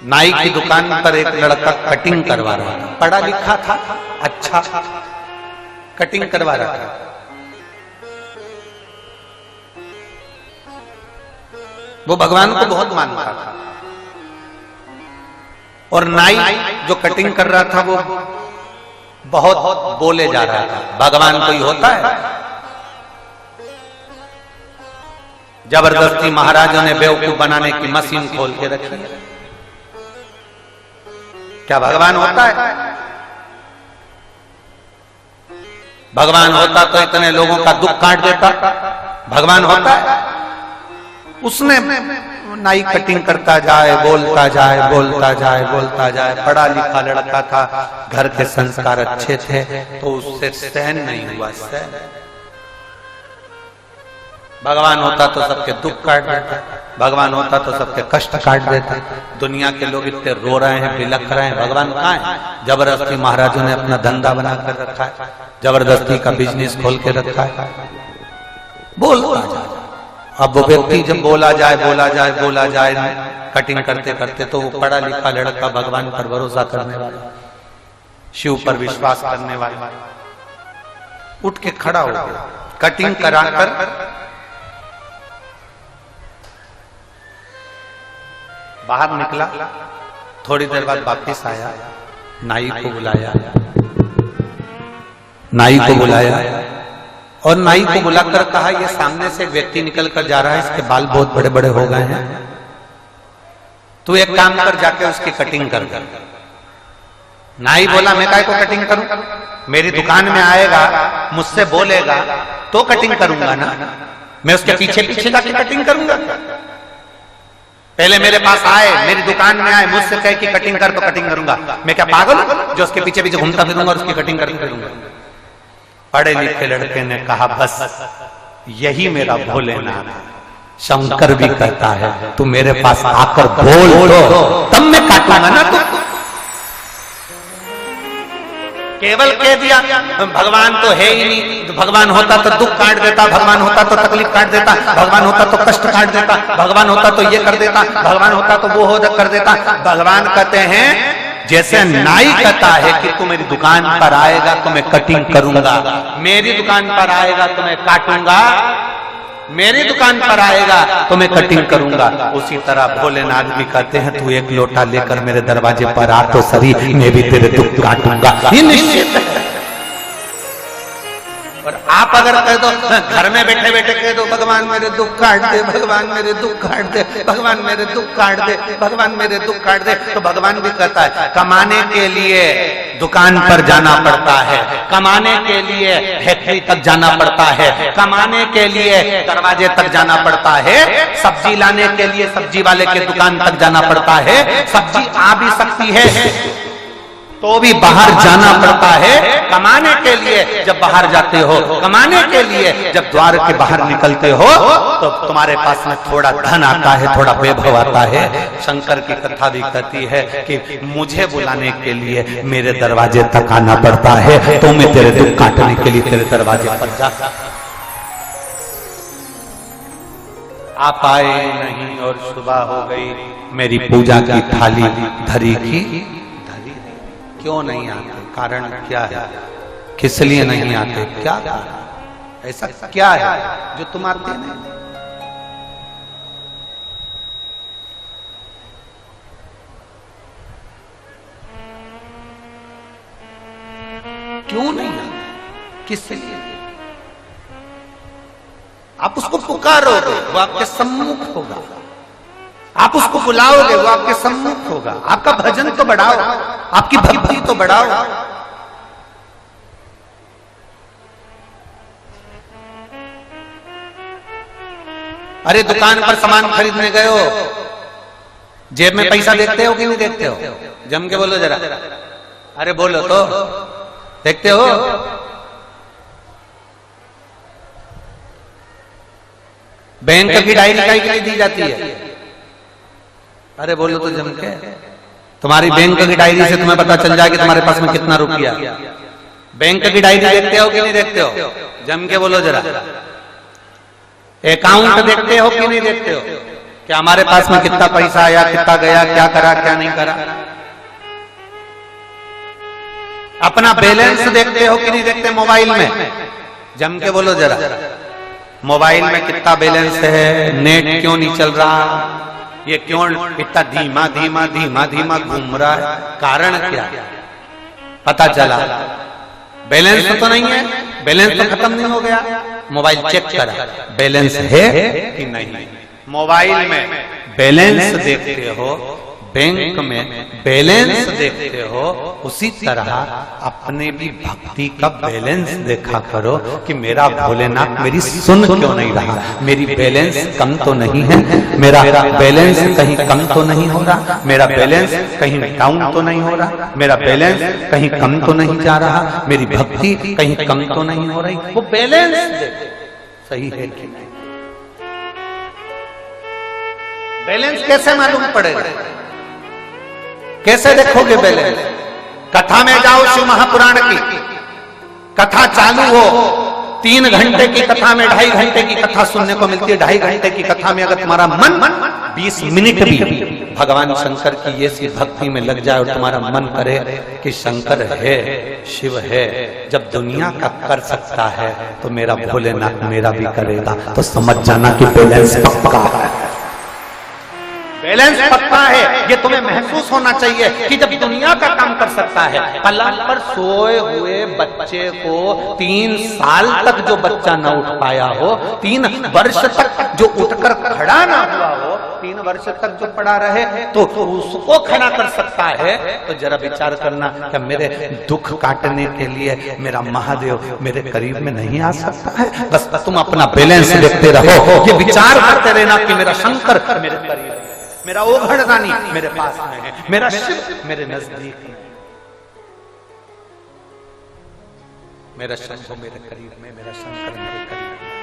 नाई की दुकान पर एक लड़का कटिंग करवा रहा था, पढ़ा लिखा था, अच्छा कटिंग करवा रहा था। वो भगवान को बहुत मानता था और नाई जो कटिंग कर रहा था वो बहुत बोले जा रहा था। भगवान कोई होता है? जबरदस्ती महाराजों ने बेवकूफ बनाने की मशीन खोल के रखी है। क्या भगवान होता है? भगवान होता तो इतने लोगों का दुख काट देता। भगवान होता है? उसने नाई कटिंग करता जाए, बोलता जाए, बोलता जाए, बोलता जाए। पढ़ा लिखा लड़का था, घर के संस्कार अच्छे थे, तो उससे सहन नहीं हुआ। सहन भगवान होता तो सबके दुख काट देता, भगवान होता तो सबके कष्ट काट देता। दुनिया के लोग इतने रो रहे हैं, बिलख रहे हैं, भगवान कहाँ है? जबरदस्ती महाराजों ने अपना धंधा बना कर रखा है, जबरदस्ती का बिजनेस खोल के रखा है। बोलता जाए। अब वो व्यक्ति जब बोला जाए, बोला जाए, बोला जाए कटिंग करते करते, तो वो पढ़ा लिखा लड़का भगवान पर भरोसा करने वाला, शिव पर विश्वास करने वाला उठ के खड़ा हो गया। कटिंग कराकर बाहर निकला, थोड़ी देर बाद वापिस आया, नाई को बुलाया, नाई को बुलाया और नाई को बुलाकर कहा, ये सामने से एक व्यक्ति निकल कर जा रहा है, इसके बाल बहुत बड़े बड़े हो गए हैं, तू एक काम कर, जाके उसकी कटिंग कर। नाई बोला, मैं काय को कटिंग करूं? मेरी दुकान में आएगा, मुझसे बोलेगा तो कटिंग करूंगा ना, मैं उसके पीछे पीछे जाके कटिंग करूंगा? पहले मेरे पास आए, मेरी दुकान में आए, मुझसे कहे कि कटिंग कर तो कटिंग करूंगा। मैं क्या पागल जो उसके पीछे पीछे घूमता फिरूंगा और उसकी कटिंग करूंगा? पढ़े लिखे लड़के ने कहा, बस यही मेरा भोलेनाथ है। शंकर भी कहता है, तू मेरे पास आकर बोल तो तब मैं काटूंगा ना। तू केवल कह दिया भगवान तो है ही नहीं, तो भगवान होता तो दुख काट देता, भगवान होता तो तकलीफ काट देता, भगवान होता तो कष्ट काट देता, भगवान होता तो ये कर देता, भगवान होता तो वो हो कर देता। भगवान कहते हैं, जैसे नाई कहता है कि तू मेरी दुकान पर आएगा तो मैं कटिंग करूंगा, मेरी दुकान पर आएगा तो मैं काटूंगा, मेरी दुकान पर आएगा तो मैं कटिंग करूंगा, उसी तरह भोलेनाथ भी कहते हैं, तू एक लोटा लेकर मेरे दरवाजे पर आ तो सही, मैं भी तेरे दुख काटूंगा। ये निश्चित है। और आप अगर कह दो, घर में बैठे बैठे कह दो, भगवान मेरे दुख काट दे, भगवान मेरे दुख काट दे, भगवान मेरे दुख काट दे, भगवान मेरे दुख काट दे, तो भगवान भी कहता है, कमाने के लिए दुकान पर जाना पड़ता है, कमाने के लिए फैक्ट्री तक जाना पड़ता है, कमाने के लिए दरवाजे तक जाना पड़ता है, सब्जी लाने के लिए सब्जी वाले के दुकान तक जाना पड़ता है, सब्जी आ भी सकती है तो भी बाहर जाना पड़ता है। कमाने के लिए जब बाहर जाते हो, कमाने के लिए जब द्वार के बाहर निकलते हो, तो तुम्हारे पास में थोड़ा धन आता है, थोड़ा वैभव आता है। शंकर की कथा भी कहती है कि मुझे बुलाने के लिए मेरे दरवाजे तक आना पड़ता है, तो मैं तेरे दुख काटने के लिए तेरे दरवाजे पर जा। आप आए नहीं और सुबह हो गई, मेरी पूजा की थाली धरी की। क्यों नहीं आते? कारण क्या है? किस लिए नहीं आते? क्या कारण? ऐसा क्या है जो तुम आते नहीं? क्यों नहीं आते? किस लिए? आप उसको पुकारोगे, वो आपके सम्मुख होगा, आप उसको बुलाओगे, वो आपके सम्मुख होगा। आपका भजन तो बढ़ाओ, आपकी भक्ति तो बढ़ाओ। अरे दुकान पर सामान खरीदने गए हो, जेब में पैसा देखते हो कि नहीं देखते हो? जम के बोलो जरा, अरे बोलो तो, देखते हो? बैंक की डायरी काहे के लिए दी जाती है? अरे बोलो तो जम के। तुम्हारी बैंक की डायरी से तुम्हें पता चल जाए कि तुम्हारे पास में कितना रुपया। बैंक की डायरी देखते हो कि नहीं देखते हो? जम के बोलो जरा। अकाउंट देखते हो कि नहीं देखते हो? क्या हमारे पास में कितना पैसा आया, कितना गया, क्या करा, क्या नहीं करा? अपना बैलेंस देखते हो कि नहीं देखते मोबाइल में? जम के बोलो जरा, मोबाइल में कितना बैलेंस है, नेट क्यों नहीं चल रहा, ये क्यों इतना धीमा धीमा धीमा धीमा घूम रहा है, कारण क्या? पता चला बैलेंस तो नहीं है, बैलेंस तो खत्म नहीं हो गया। मोबाइल चेक करा बैलेंस है कि नहीं। मोबाइल में बैलेंस देखते हो, बैंक में बैलेंस देखते हो, उसी तरह अपने भी भक्ति का बैलेंस देखा करो कि मेरा भोलेनाथ मेरी सुन क्यों नहीं रहा, मेरी बैलेंस कम तो नहीं है, मेरा बैलेंस कहीं कम तो नहीं हो रहा, मेरा बैलेंस कहीं डाउन तो नहीं हो रहा, मेरा बैलेंस कहीं कम तो नहीं जा रहा, मेरी भक्ति कहीं कम तो नहीं हो रही। वो बैलेंस सही है कि नहीं? बैलेंस कैसे मालूम पड़ेगा? कैसे देखोगे बैलेंस? कथा में जाओ, शिव महापुराण की कथा चालू हो, 3 घंटे की कथा में 2.5 घंटे की कथा सुनने को मिलती है। 2.5 घंटे की कथा में अगर तुम्हारा मन 20 मिनट भी भगवान शंकर की ये सी भक्ति में लग जाए और तुम्हारा मन करे कि शंकर है, शिव है, जब दुनिया का कर सकता है तो मेरा भोलेनाथ मेरा भी करेगा, तो समझ जाना कि बैलेंस पक्का है। बैलेंस पक्का है, ये तुम्हें महसूस होना चाहिए कि जब दुनिया का काम कर सकता है, पलंग पर सोए हुए बच्चे को 3 साल तक जो बच्चा न उठ पाया हो, 3 वर्ष तक जो उठकर खड़ा ना हुआ हो, 3 वर्ष तक जो पड़ा रहे, तो उसको खड़ा कर सकता है, तो जरा विचार करना कि मेरे दुख काटने के लिए मेरा महादेव मेरे करीब में नहीं आ सकता है? बस तुम अपना बैलेंस देखते रहो, ये विचार करते रहना कि मेरा शंकर मेरे करीब है, मेरा ओघड़दानी मेरे पास में है, मेरा शिव मेरे नजदीक है, मेरा शंभु मेरे करीब में, मेरा शंकर मेरे करीब में।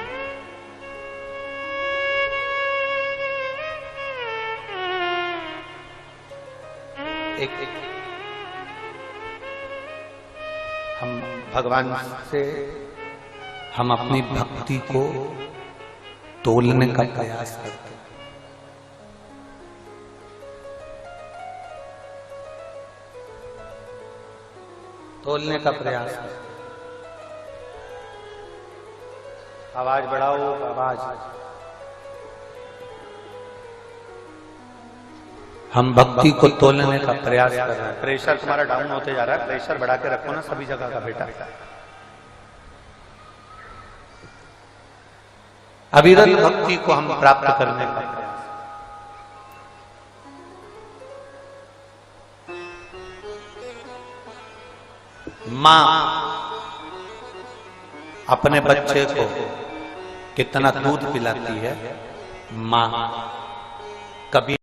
एक हम भगवान से हम अपनी भक्ति को तोलने का प्रयास करते हैं। तोलने का प्रयास है। आवाज बढ़ाओ, आवाज। हम भक्ति को तोलने का प्रयास कर रहे हैं। प्रेशर तुम्हारा डाउन होते जा रहा है, प्रेशर बढ़ा के रखो ना सभी जगह का बेटा। अविरल भक्ति को हम प्राप्त करने का प्रयास। मां अपने बच्चे को कितना दूध पिलाती है, मां कभी